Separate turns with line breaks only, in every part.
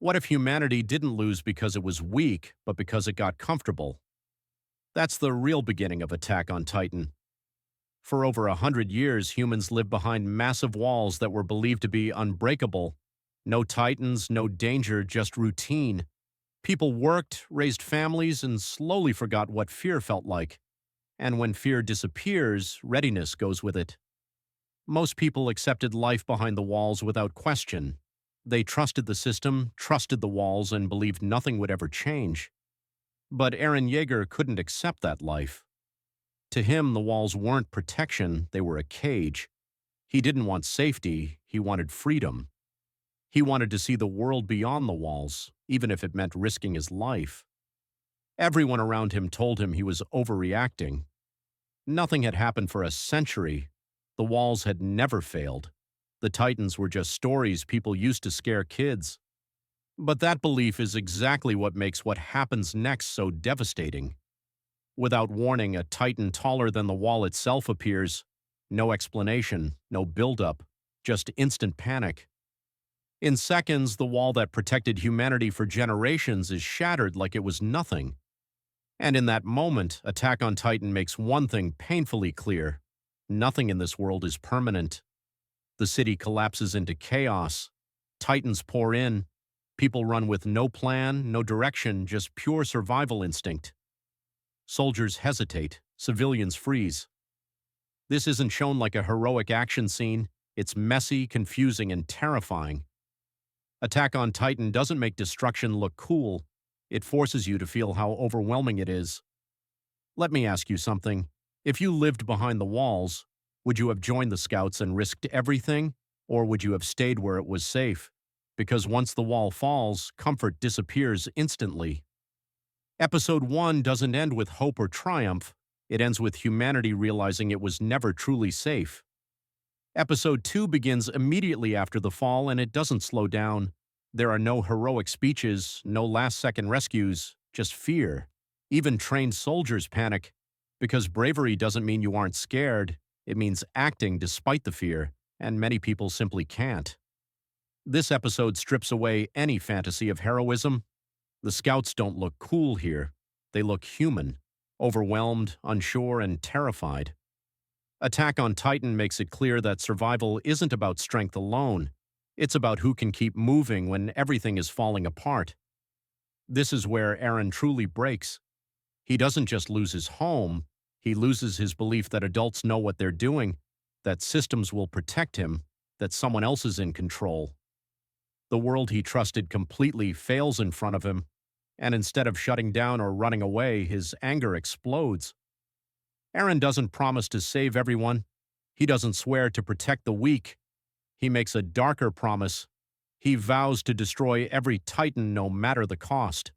What if humanity didn't lose because it was weak, but because it got comfortable? That's the real beginning of Attack on Titan. For over 100 years, humans lived behind massive walls that were believed to be unbreakable. No titans, no danger, just routine. People worked, raised families, and slowly forgot what fear felt like. And when fear disappears, readiness goes with it. Most people accepted life behind the walls without question. They trusted the system, trusted the walls, and believed nothing would ever change. But Eren Yeager couldn't accept that life. To him, the walls weren't protection, they were a cage. He didn't want safety, he wanted freedom. He wanted to see the world beyond the walls, even if it meant risking his life. Everyone around him told him he was overreacting. Nothing had happened for a century. The walls had never failed. The Titans were just stories people used to scare kids. But that belief is exactly what makes what happens next so devastating. Without warning, a Titan taller than the wall itself appears. No explanation, no buildup, just instant panic. In seconds, the wall that protected humanity for generations is shattered like it was nothing. And in that moment, Attack on Titan makes one thing painfully clear. Nothing in this world is permanent. The city collapses into chaos. Titans pour in. People run with no plan, no direction, just pure survival instinct. Soldiers hesitate. Civilians freeze. This isn't shown like a heroic action scene. It's messy, confusing, and terrifying. Attack on Titan doesn't make destruction look cool. It forces you to feel how overwhelming it is. Let me ask you something. If you lived behind the walls, would you have joined the scouts and risked everything, or would you have stayed where it was safe? Because once the wall falls, comfort disappears instantly. Episode 1 doesn't end with hope or triumph. It ends with humanity realizing it was never truly safe. Episode 2 begins immediately after the fall, and it doesn't slow down. There are no heroic speeches, no last-second rescues, just fear. Even trained soldiers panic, because bravery doesn't mean you aren't scared. It means acting despite the fear, and many people simply can't. This episode strips away any fantasy of heroism. The scouts don't look cool here. They look human, overwhelmed, unsure, and terrified. Attack on Titan makes it clear that survival isn't about strength alone. It's about who can keep moving when everything is falling apart. This is where Eren truly breaks. He doesn't just lose his home, he loses his belief that adults know what they're doing, that systems will protect him, that someone else is in control. The world he trusted completely fails in front of him, and instead of shutting down or running away, his anger explodes. Eren doesn't promise to save everyone. He doesn't swear to protect the weak. He makes a darker promise. He vows to destroy every Titan no matter the cost.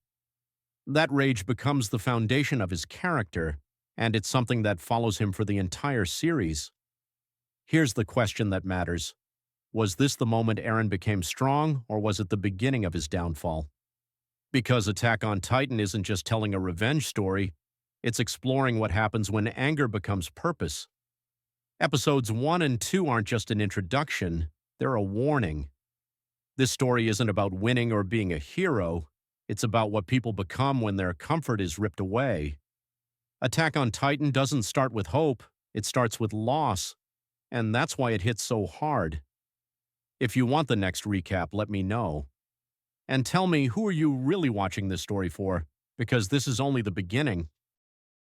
That rage becomes the foundation of his character, and it's something that follows him for the entire series. Here's the question that matters. Was this the moment Eren became strong, or was it the beginning of his downfall? Because Attack on Titan isn't just telling a revenge story, it's exploring what happens when anger becomes purpose. Episodes 1 and 2 aren't just an introduction, they're a warning. This story isn't about winning or being a hero, it's about what people become when their comfort is ripped away. Attack on Titan doesn't start with hope, it starts with loss, and that's why it hits so hard. If you want the next recap, let me know. And tell me, who are you really watching this story for? Because this is only the beginning.